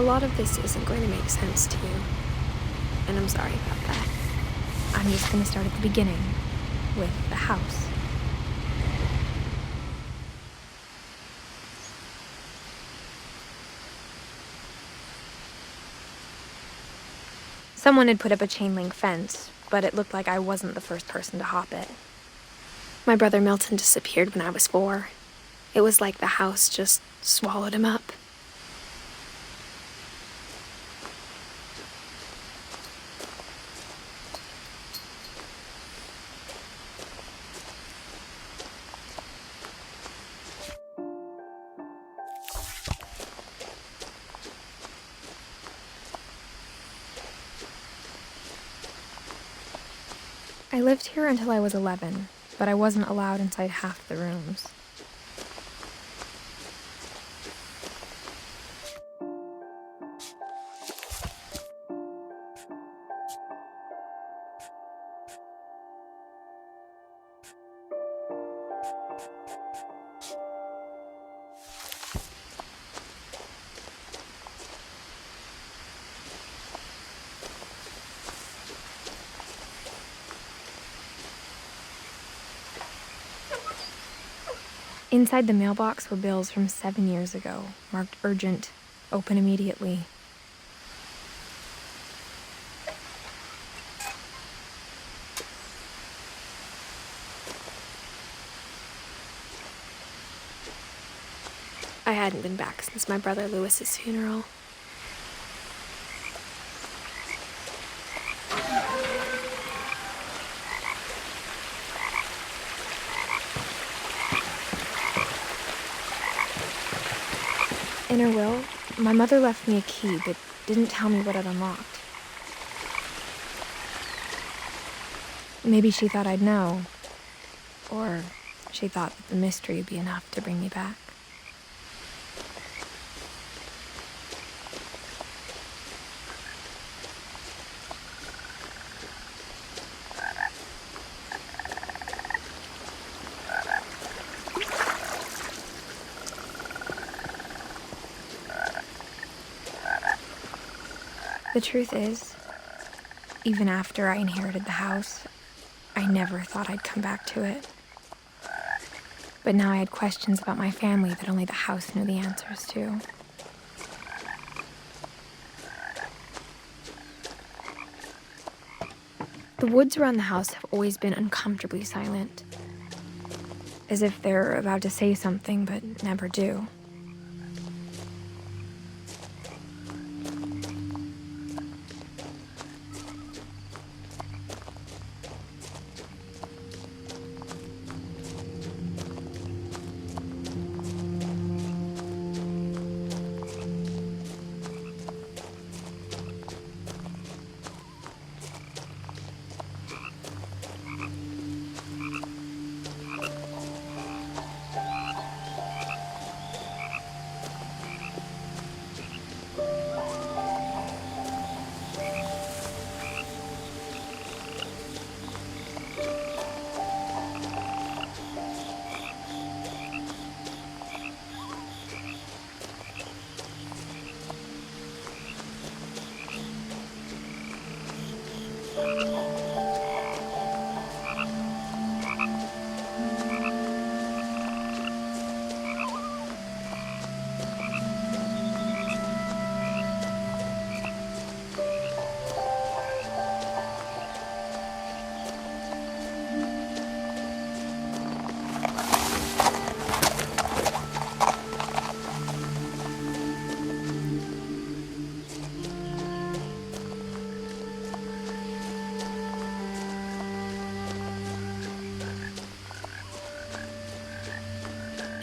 A lot of this isn't going to make sense to you, and I'm sorry about that. I'm just going to start at the beginning, with the house. Someone had put up a chain-link fence, but it looked like I wasn't the first person to hop it. My brother Milton disappeared when I was 4. It was like the house just swallowed him up. I lived here until I was 11, but I wasn't allowed inside half the rooms. Inside the mailbox were bills from 7 years ago, marked urgent, open immediately. I hadn't been back since my brother Lewis's funeral. In her will, my mother left me a key, but didn't tell me what it unlocked. Maybe she thought I'd know, or she thought that the mystery would be enough to bring me back. The truth is, even after I inherited the house, I never thought I'd come back to it. But now I had questions about my family that only the house knew the answers to. The woods around the house have always been uncomfortably silent, as if they're about to say something but never do.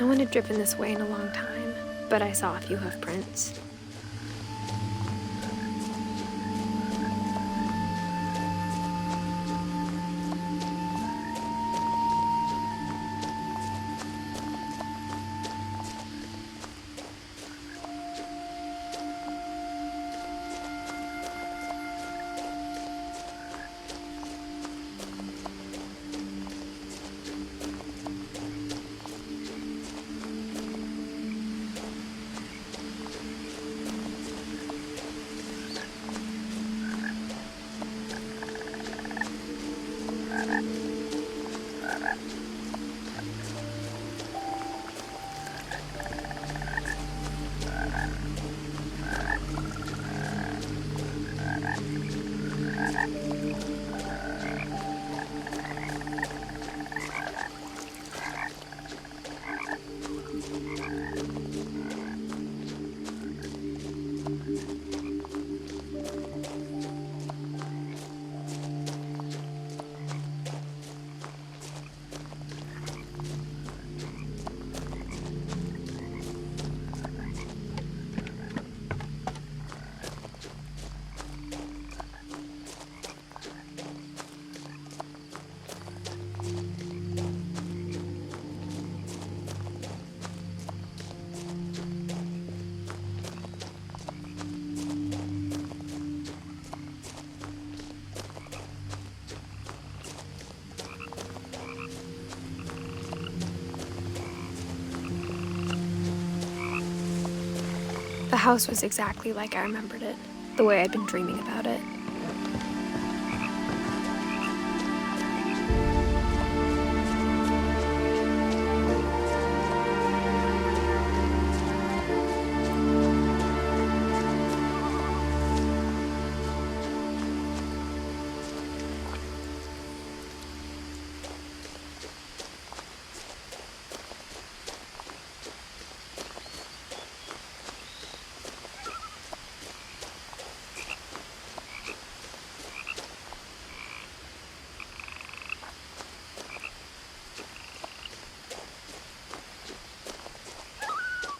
No one had driven this way in a long time, but I saw a few hoof prints. The house was exactly like I remembered it, the way I'd been dreaming about it.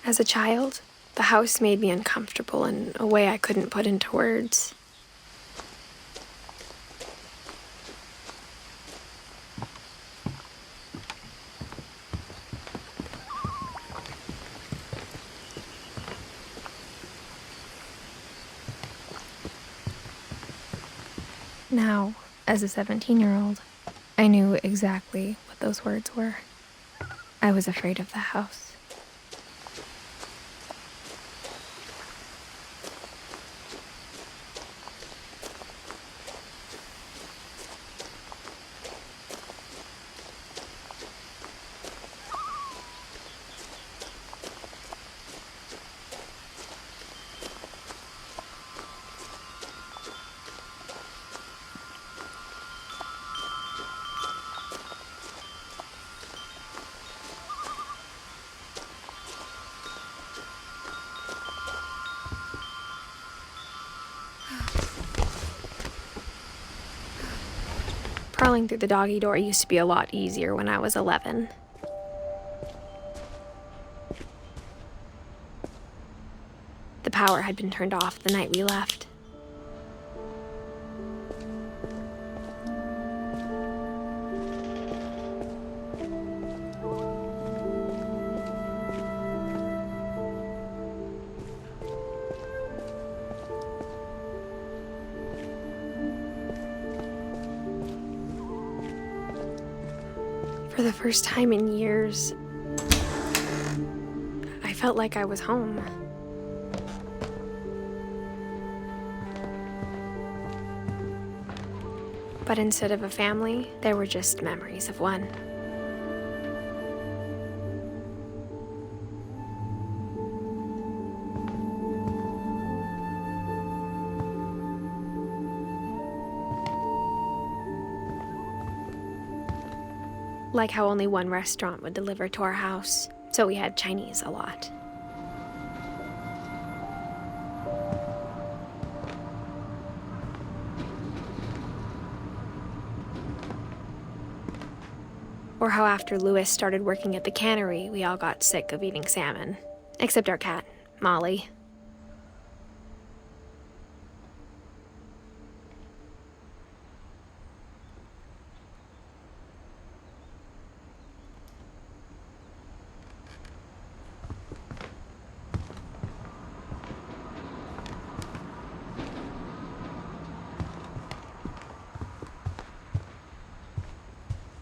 As a child, the house made me uncomfortable in a way I couldn't put into words. Now, as a 17-year-old, I knew exactly what those words were. I was afraid of the house. Crawling through the doggy door used to be a lot easier when I was 11. The power had been turned off the night we left. For the first time in years, I felt like I was home. But instead of a family, there were just memories of one. Like how only one restaurant would deliver to our house, so we had Chinese a lot. Or how after Louis started working at the cannery, we all got sick of eating salmon. Except our cat, Molly.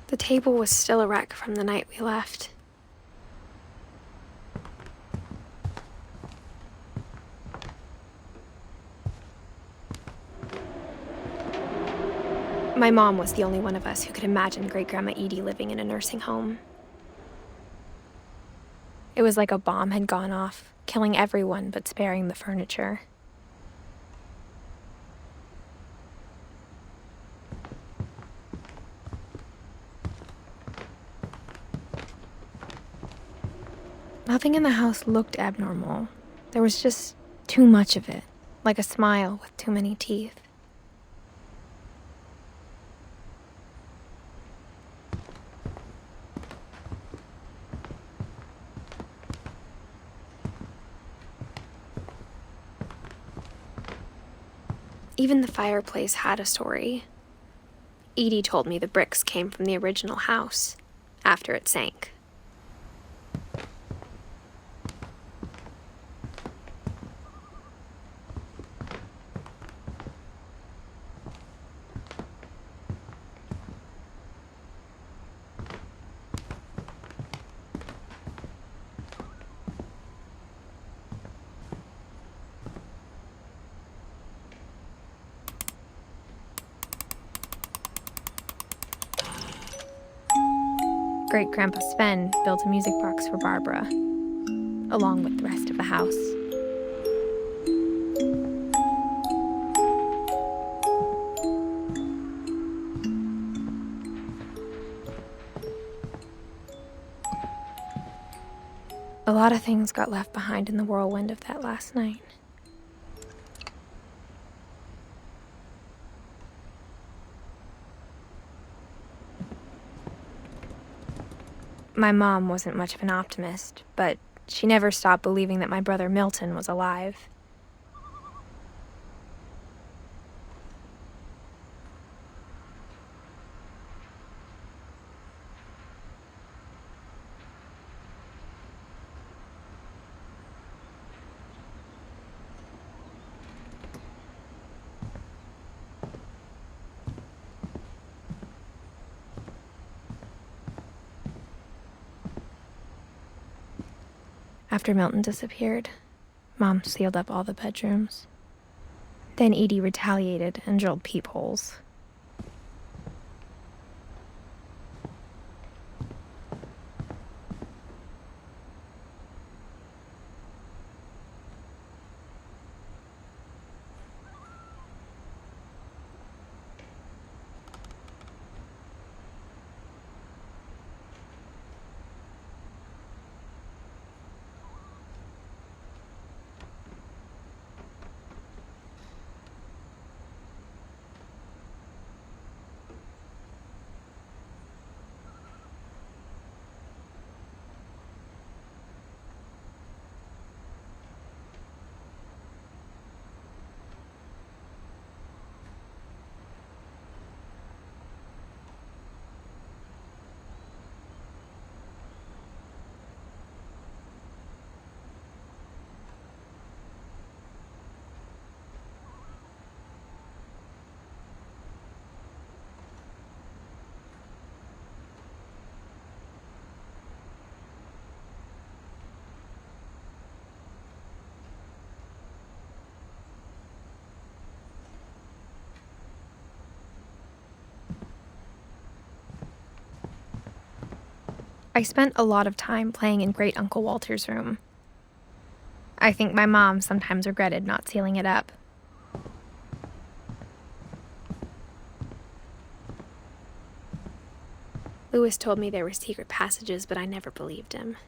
The table was still a wreck from the night we left. My mom was the only one of us who could imagine Great-Grandma Edie living in a nursing home. It was like a bomb had gone off, killing everyone but sparing the furniture. Nothing in the house looked abnormal. There was just too much of it, like a smile with too many teeth. Even the fireplace had a story. Edie told me the bricks came from the original house, after it sank. Great-Grandpa Sven built a music box for Barbara, along with the rest of the house. A lot of things got left behind in the whirlwind of that last night. My mom wasn't much of an optimist, but she never stopped believing that my brother Milton was alive. After Milton disappeared, Mom sealed up all the bedrooms. Then Edie retaliated and drilled peepholes. I spent a lot of time playing in Great Uncle Walter's room. I think my mom sometimes regretted not sealing it up. Lewis told me there were secret passages, but I never believed him.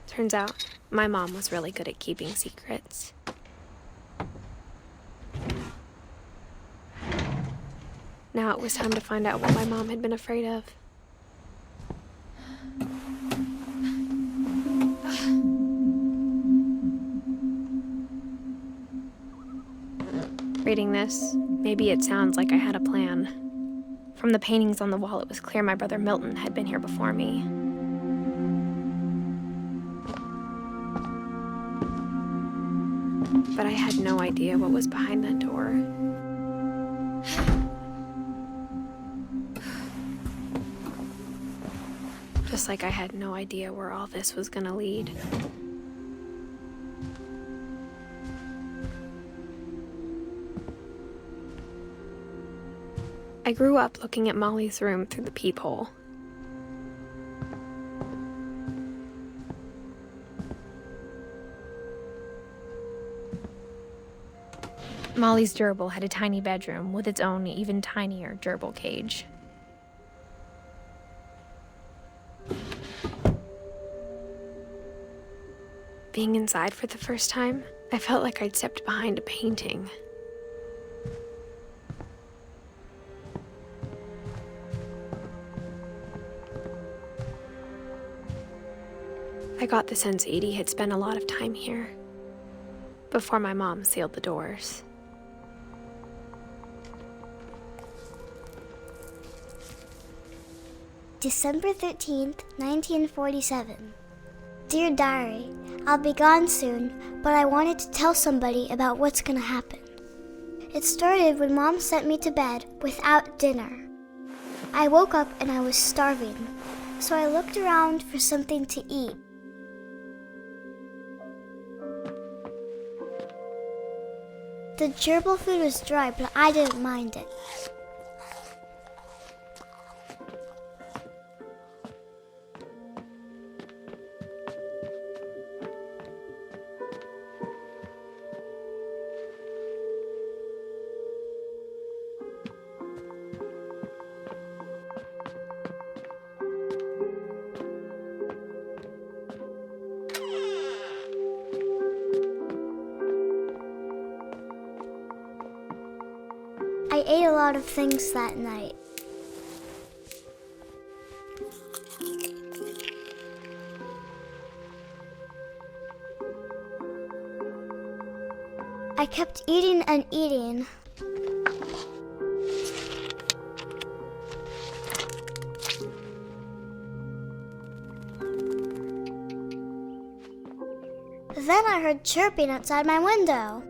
Turns out, my mom was really good at keeping secrets. Now it was time to find out what my mom had been afraid of. Reading this, maybe it sounds like I had a plan. From the paintings on the wall, it was clear my brother Milton had been here before me. But I had no idea what was behind that door. Just like I had no idea where all this was gonna lead. I grew up looking at Molly's room through the peephole. Molly's gerbil had a tiny bedroom with its own even tinier gerbil cage. Being inside for the first time, I felt like I'd stepped behind a painting. I got the sense Edie had spent a lot of time here, before my mom sealed the doors. December 13th, 1947. Dear Diary, I'll be gone soon, but I wanted to tell somebody about what's gonna happen. It started when Mom sent me to bed without dinner. I woke up and I was starving, so I looked around for something to eat. The gerbil food was dry, but I didn't mind it. I ate a lot of things that night. I kept eating and eating. Then I heard chirping outside my window.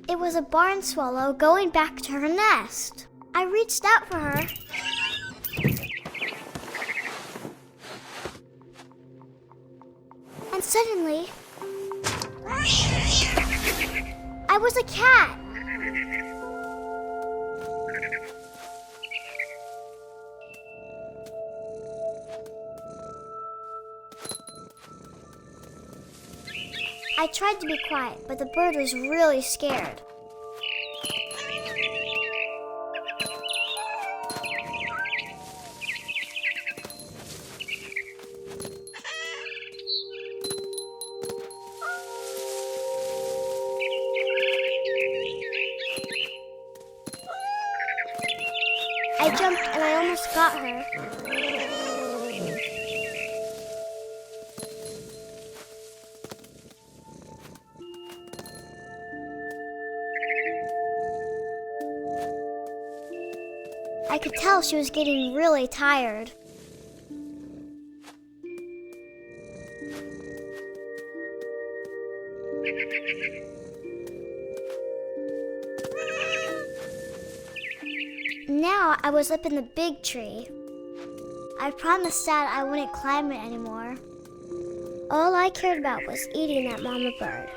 It was a barn swallow going back to her nest. I reached out for her. And suddenly, I was a cat. I tried to be quiet, but the bird was really scared. I jumped and I almost got her. I could tell she was getting really tired. Now I was up in the big tree. I promised Dad I wouldn't climb it anymore. All I cared about was eating that mama bird.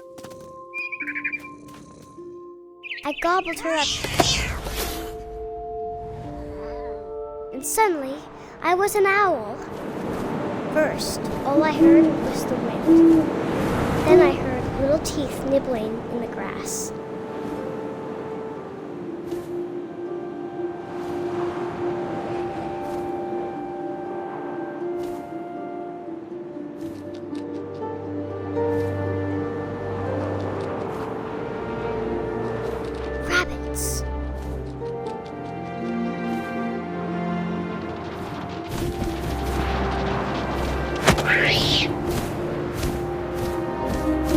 I gobbled her up. And suddenly, I was an owl. First, all I heard was the wind. Then I heard little teeth nibbling in the grass. Rabbits.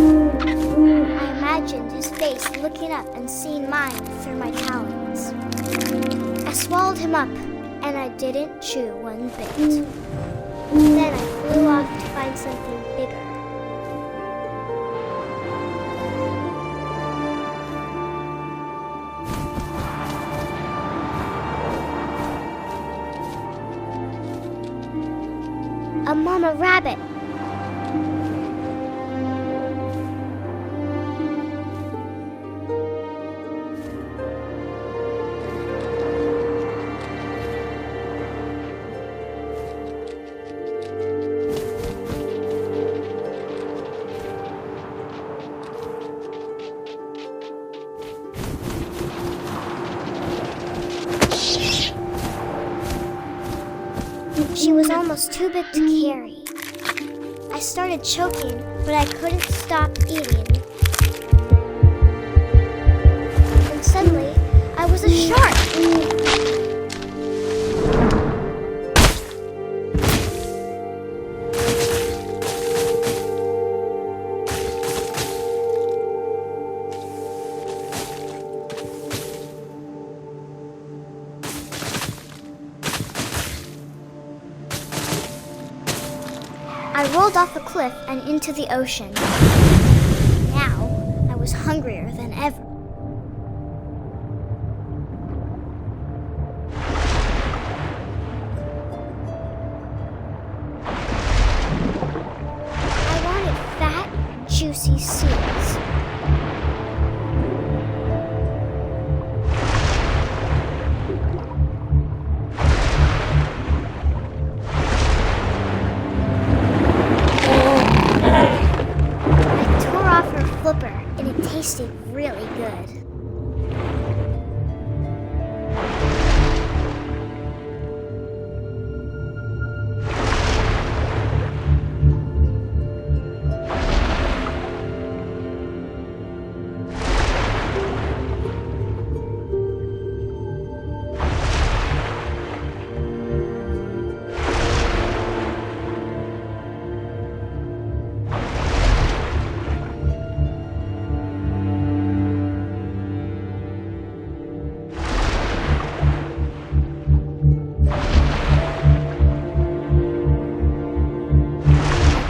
I imagined his face looking up and seeing mine through my talons. I swallowed him up, and I didn't chew one bit. Then I flew off to find something bigger. A mama rabbit. She was almost too big to carry. I started choking, but I couldn't stop eating. And suddenly, I was a shark. I rolled off a cliff and into the ocean. Now, I was hungrier than ever. I wanted fat, juicy seals. I tore off her flipper, and it tasted really good.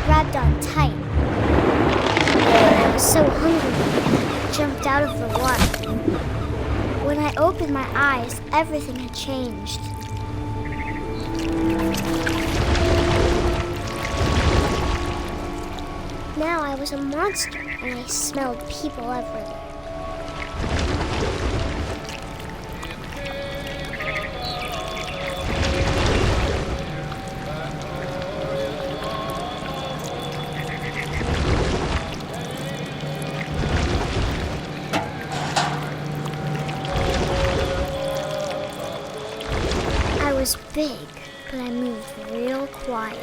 Grabbed on tight. I was so hungry, I jumped out of the water. When I opened my eyes, everything had changed. Now I was a monster, and I smelled people everywhere. I was big, but I moved real quiet.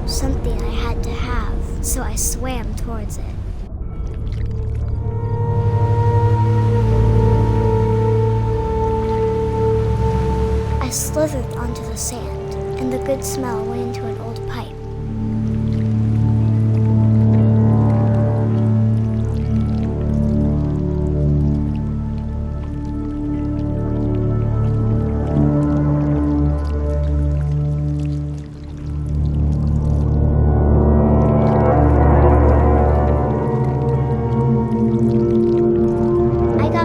something I had to have, so I swam towards it. I slithered onto the sand, and the good smell went into an old pipe.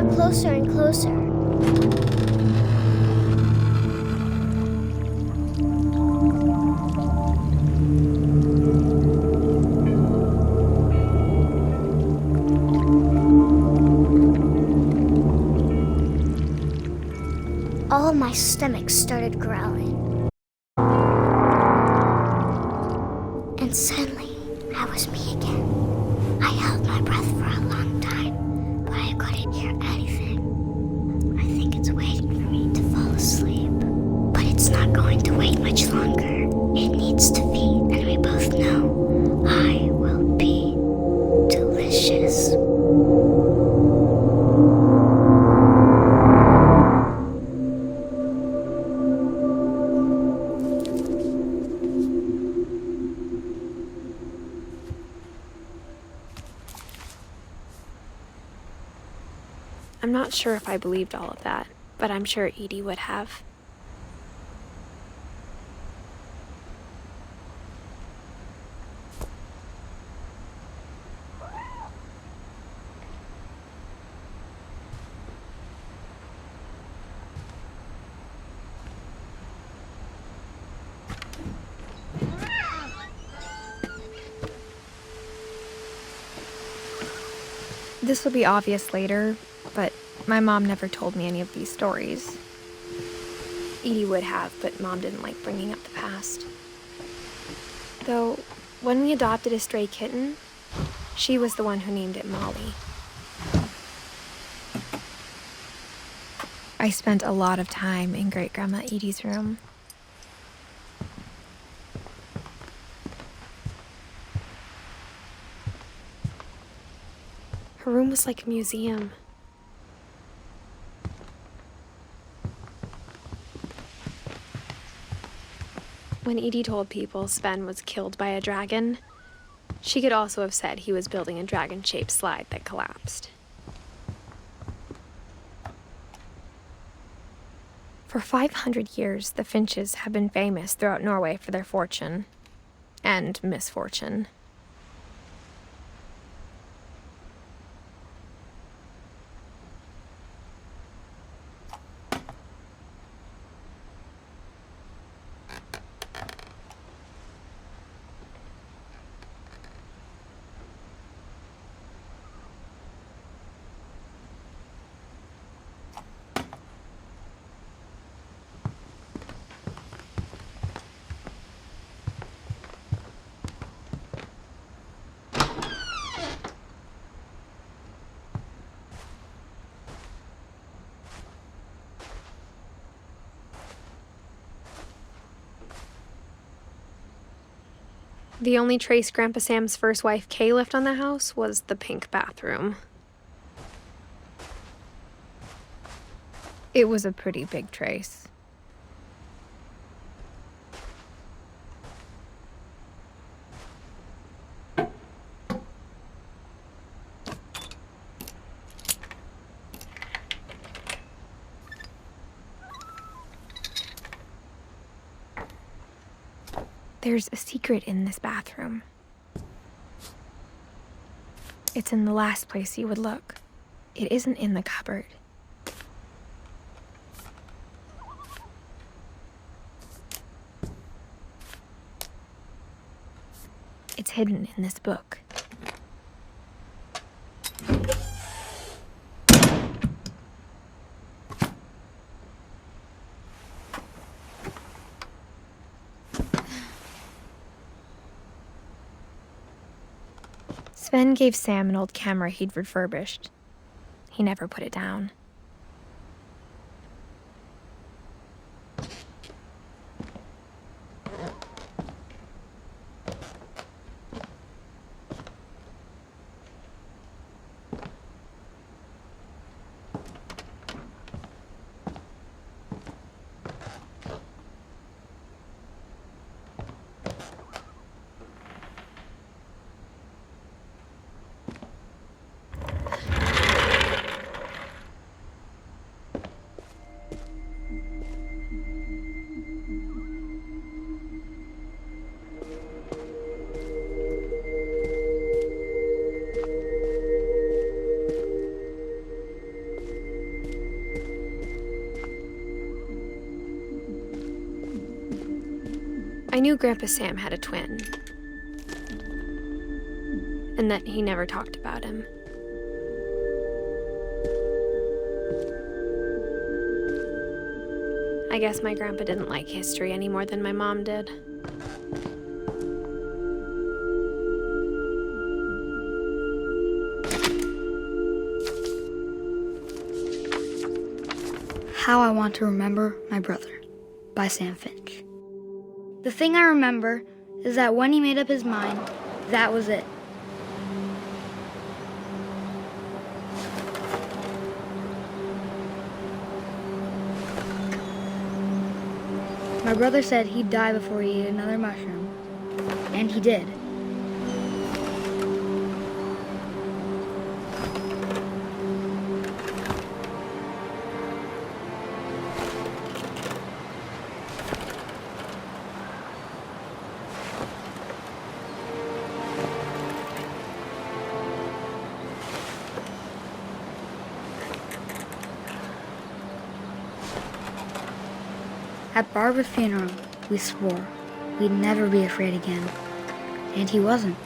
got closer and closer. All of my stomach started growling. And suddenly, I was me again. I held my breath for a long time, but I couldn't hear anything. I think it's waiting for me to fall asleep. But it's not going to wait much longer. It needs to feed, and we both know I will be delicious. I'm not sure if I believed all of that, but I'm sure Edie would have. This will be obvious later, but my mom never told me any of these stories. Edie would have, but Mom didn't like bringing up the past. Though, when we adopted a stray kitten, she was the one who named it Molly. I spent a lot of time in Great-Grandma Edie's room. Her room was like a museum. When Edie told people Sven was killed by a dragon, she could also have said he was building a dragon-shaped slide that collapsed. For 500 years, the Finches have been famous throughout Norway for their fortune and misfortune. The only trace Grandpa Sam's first wife, Kay, left on the house was the pink bathroom. It was a pretty big trace. There's a secret in this bathroom. It's in the last place you would look. It isn't in the cupboard. It's hidden in this book. Sven gave Sam an old camera he'd refurbished. He never put it down. I knew Grandpa Sam had a twin, and that he never talked about him. I guess my grandpa didn't like history any more than my mom did. How I Want to Remember My Brother by Sam Finch. The thing I remember is that when he made up his mind, that was it. My brother said he'd die before he ate another mushroom, and he did. At Barbara's funeral, we swore we'd never be afraid again, and he wasn't.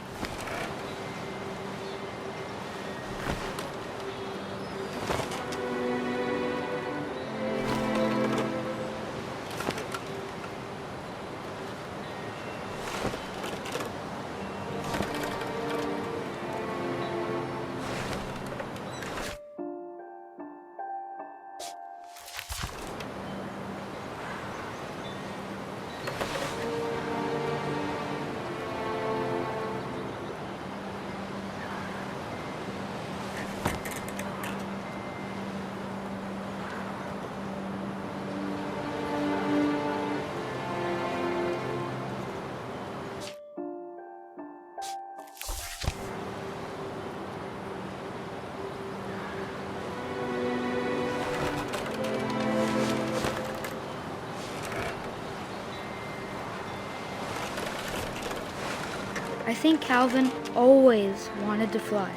I think Calvin always wanted to fly.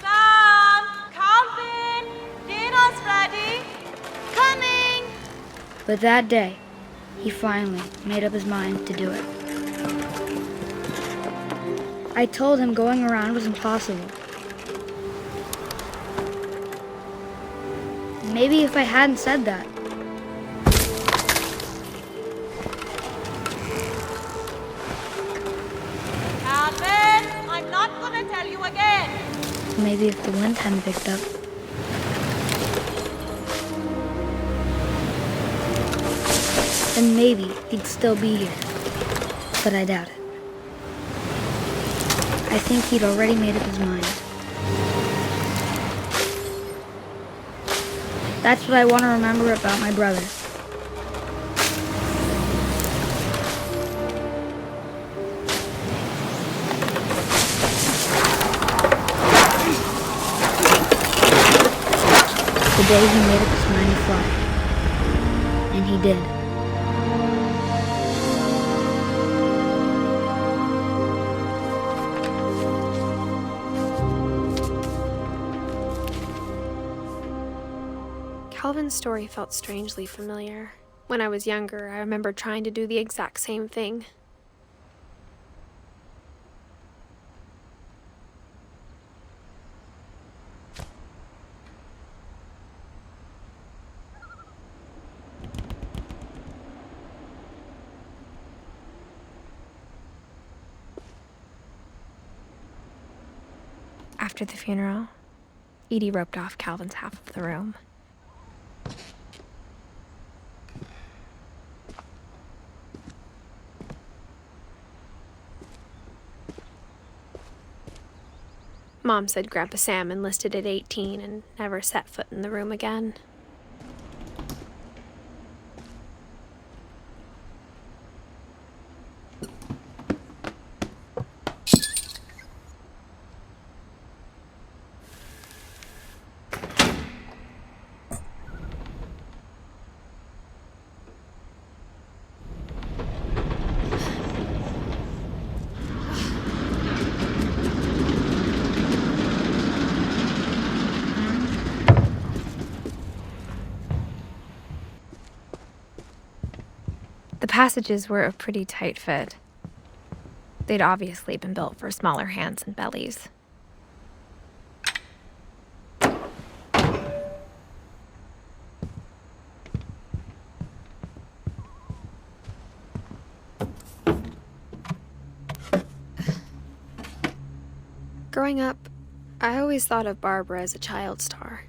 Sam! Calvin! Dinner's ready! Coming! But that day, he finally made up his mind to do it. I told him going around was impossible. Maybe if I hadn't said that, Calvin! I'm not gonna tell you again! maybe if the wind hadn't picked up, then maybe he'd still be here. But I doubt it. I think he'd already made up his mind. That's what I want to remember about my brother. The day he made up his mind to fly. And he did. Calvin's story felt strangely familiar. When I was younger, I remember trying to do the exact same thing. After the funeral, Edie roped off Calvin's half of the room. Mom said Grandpa Sam enlisted at 18 and never set foot in the room again. passages were a pretty tight fit. They'd obviously been built for smaller hands and bellies. Growing up, I always thought of Barbara as a child star.